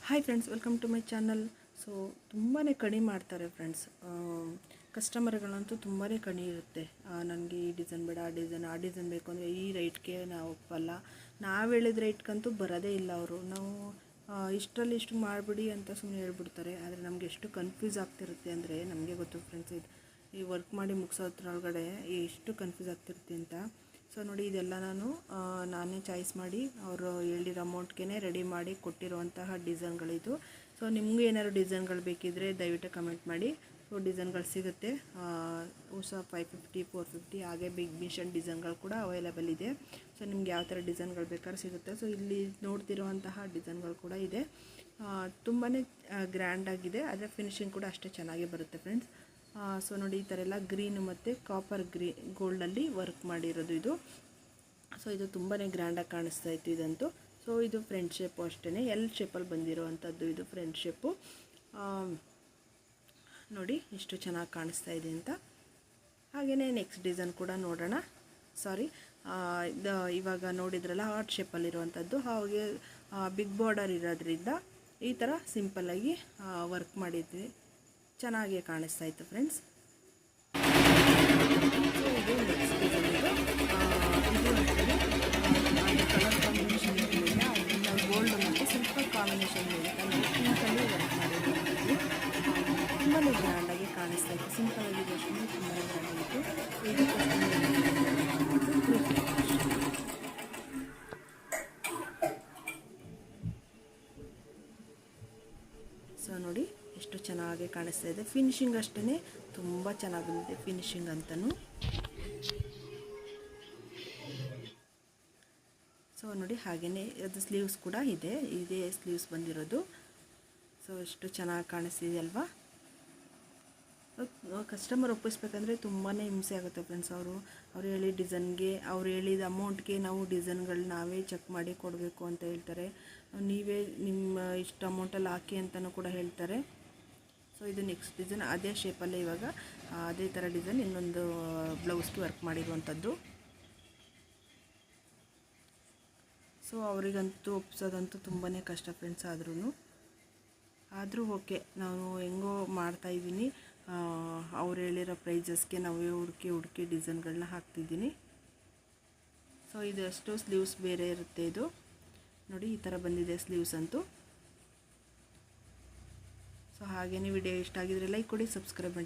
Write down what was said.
Hi friends, welcome to my channel. So ತುಂಬಾ ಕಡಿಮೆ ಮಾಡ್ತಾರೆ ಫ್ರೆಂಡ್ಸ್. ಕಸ್ಟಮರ್ಗಳಂತೂ ತುಂಬಾ ಕಡಿಮೆ ಇರುತ್ತೆ. ನನಗೆ ಈ ಡಿಸೈನ್ ಬೇಡ, ಆ ಡಿಸೈನ್ ಬೇಕು ಅಂದರೆ ಈ ರೈಟ್ಗೆ ನಾವು ಒಪ್ಪಲ್ಲ. ನಾವು ಹೇಳಿದ ರೈಟ್ಗಂತೂ ಬರೋದೇ ಇಲ್ಲ ಅವರು. ನಾವು ಇಷ್ಟರಲ್ಲಿ ಇಷ್ಟು ಮಾಡಿಬಿಡಿ ಅಂತ ಸುಮ್ಮನೆ ಹೇಳ್ಬಿಡ್ತಾರೆ. ಆದರೆ ನಮಗೆ ಎಷ್ಟು ಕನ್ಫ್ಯೂಸ್ ಆಗ್ತಿರುತ್ತೆ ಅಂದರೆ ನಮಗೆ ಗೊತ್ತು ಫ್ರೆಂಡ್ಸ್. ಈ ವರ್ಕ್ ಮಾಡಿ ಮುಗಿಸೋದ್ರೊಳಗಡೆ ಎಷ್ಟು ಕನ್ಫ್ಯೂಸ್ ಆಗ್ತಿರುತ್ತೆ ಅಂತ. ಸೊ ನೋಡಿ, ಇದೆಲ್ಲ ನಾನೇ ಚಾಯ್ಸ್ ಮಾಡಿ ಅವರು ಹೇಳಿರೋ ಅಮೌಂಟ್ಗೆ ರೆಡಿ ಮಾಡಿ ಕೊಟ್ಟಿರುವಂತಹ ಡಿಸೈನ್ಗಳಿದು. ಸೊ ನಿಮಗೂ ಏನಾದ್ರು ಡಿಸೈನ್ಗಳು ಬೇಕಿದ್ದರೆ ದಯವಿಟ್ಟು ಕಮೆಂಟ್ ಮಾಡಿ. ಸೊ ಡಿಸೈನ್ಗಳು ಸಿಗುತ್ತೆ. ಹೊಸ 550, 450 ಹಾಗೆ ಬಿಗ್ ಮಿಷನ್ ಡಿಸೈನ್ಗಳು ಕೂಡ ಅವೈಲೇಬಲ್ ಇದೆ. ಸೊ ನಿಮ್ಗೆ ಯಾವ ಥರ ಡಿಸೈನ್ಗಳು ಬೇಕಾದ್ರೂ ಸಿಗುತ್ತೆ. ಸೊ ಇಲ್ಲಿ ನೋಡ್ತಿರುವಂತಹ ಡಿಸೈನ್ಗಳು ಕೂಡ ಇದೆ. ತುಂಬಾ ಗ್ರ್ಯಾಂಡಾಗಿದೆ, ಆದರೆ ಫಿನಿಶಿಂಗ್ ಕೂಡ ಅಷ್ಟೇ ಚೆನ್ನಾಗಿ ಬರುತ್ತೆ ಫ್ರೆಂಡ್ಸ್. ಸೊ ನೋಡಿ, ಈ ಥರ ಎಲ್ಲ ಗ್ರೀನ್ ಮತ್ತು ಕಾಪರ್ ಗೋಲ್ಡಲ್ಲಿ ವರ್ಕ್ ಮಾಡಿರೋದು ಇದು. ಸೊ ಇದು ತುಂಬಾ ಗ್ರ್ಯಾಂಡಾಗಿ ಕಾಣಿಸ್ತಾ ಇತ್ತು ಇದಂತೂ. ಸೊ ಇದು ಫ್ರಂಟ್ ಶೇಪು ಅಷ್ಟೇ, ಎಲ್ ಶೇಪಲ್ಲಿ ಬಂದಿರೋವಂಥದ್ದು ಇದು ಫ್ರಂಟ್ ಶೇಪು. ನೋಡಿ ಎಷ್ಟು ಚೆನ್ನಾಗಿ ಕಾಣಿಸ್ತಾ ಇದೆ ಅಂತ. ಹಾಗೆಯೇ ನೆಕ್ಸ್ಟ್ ಡಿಸೈನ್ ಕೂಡ ನೋಡೋಣ. ಇವಾಗ ನೋಡಿದ್ರಲ್ಲ ಹಾರ್ಟ್ ಶೇಪಲ್ಲಿರುವಂಥದ್ದು. ಹಾಗೆ ಬಿಗ್ ಬಾರ್ಡರ್ ಇರೋದ್ರಿಂದ ಈ ಥರ ಸಿಂಪಲ್ಲಾಗಿ ವರ್ಕ್ ಮಾಡಿದ್ವಿ, ಚೆನ್ನಾಗಿ ಕಾಣಿಸ್ತಾ ಇತ್ತು ಫ್ರೆಂಡ್ಸ್. ಇದು ನೆಕ್ಸ್ಟ್ ಡಿಸೈನ್. ಕಲರ್ ಕಾಂಬಿನೇಷನ್ ಇರಲಿಲ್ಲ, ಅದರಿಂದ ಗೋಲ್ಡ್ ಮತ್ತು ಸಿಂಪಲ್ ಕಾಂಬಿನೇಷನ್ ಅಂದರೆ ಪಿಂಕಲ್ಲಿ ವರ್ಕ್ ಮಾಡಿರೋದು. ತುಂಬಾ ಗ್ರ್ಯಾಂಡಾಗಿ ಕಾಣಿಸ್ತಾ ಇತ್ತು. ಸಿಂಪಲ್ಲಾಗಿ ಅಷ್ಟೇ ತುಂಬಾ ಗ್ರ್ಯಾಂಡಾಗಿತ್ತು. ಸೊ ನೋಡಿ ಎಷ್ಟು ಚೆನ್ನಾಗಿ ಕಾಣಿಸ್ತಾ ಇದೆ. ಫಿನಿಶಿಂಗ್ ಅಷ್ಟೇ ತುಂಬ ಚೆನ್ನಾಗಿ ಬಂದಿದೆ ಫಿನಿಶಿಂಗ್ ಅಂತಲೂ. ಸೊ ನೋಡಿ, ಹಾಗೆಯೇ ಅದು ಸ್ಲೀವ್ಸ್ ಕೂಡ ಇದೇ ಸ್ಲೀವ್ಸ್ ಬಂದಿರೋದು. ಸೊ ಎಷ್ಟು ಚೆನ್ನಾಗಿ ಕಾಣಿಸ್ತಿದೆ ಅಲ್ವಾ. ಕಸ್ಟಮರ್ ಒಪ್ಪಿಸ್ಬೇಕಂದ್ರೆ ತುಂಬಾ ಹಿಂಸೆ ಆಗುತ್ತೆ ಫ್ರೆಂಡ್ಸ್. ಅವರು ಹೇಳಿದ ಡಿಸೈನ್ಗೆ, ಅವ್ರು ಹೇಳಿದ ಅಮೌಂಟ್ಗೆ ನಾವು ಡಿಸೈನ್ಗಳು ನಾವೇ ಚೆಕ್ ಮಾಡಿ ಕೊಡಬೇಕು ಅಂತ ಹೇಳ್ತಾರೆ. ನೀವೇ ನಿಮ್ಮ ಇಷ್ಟು ಅಮೌಂಟಲ್ಲಿ ಹಾಕಿ ಅಂತಲೂ ಕೂಡ ಹೇಳ್ತಾರೆ. ಸೊ ಇದು ನೆಕ್ಸ್ಟ್ ಡಿಸೈನ್ ಅದೇ ಶೇಪಲ್ಲೇ ಇವಾಗ ಅದೇ ಥರ ಡಿಸೈನ್ ಇನ್ನೊಂದು ಬ್ಲೌಸ್ಗೆ ವರ್ಕ್ ಮಾಡಿರುವಂಥದ್ದು. ಸೊ ಅವರಿಗಂತೂ ಒಪ್ಸೋದಂತೂ ತುಂಬಾ ಕಷ್ಟ ಫ್ರೆಂಡ್ಸ್. ಆದರೂ ಓಕೆ, ನಾನು ಹೆಂಗೋ ಮಾಡ್ತಾಯಿದ್ದೀನಿ. ಅವ್ರು ಹೇಳಿರೋ ಪ್ರೈಸಸ್ಗೆ ನಾವೇ ಹುಡುಕಿ ಡಿಸೈನ್ಗಳನ್ನ ಹಾಕ್ತಿದ್ದೀನಿ. ಸೊ ಇದು ಅಷ್ಟು ಸ್ಲೀವ್ಸ್ ಬೇರೆ ಇರುತ್ತೆ. ಇದು ನೋಡಿ ಈ ಥರ ಬಂದಿದೆ ಸ್ಲೀವ್ಸ್ ಅಂತೂ. ಸೊ ಹಾಗೆಯೇ ವಿಡಿಯೋ ಇಷ್ಟ ಆಗಿದ್ರೆ ಲೈಕ್ ಕೊಡಿ, ಸಬ್ಸ್ಕ್ರೈಬ್ ಮಾಡಿ.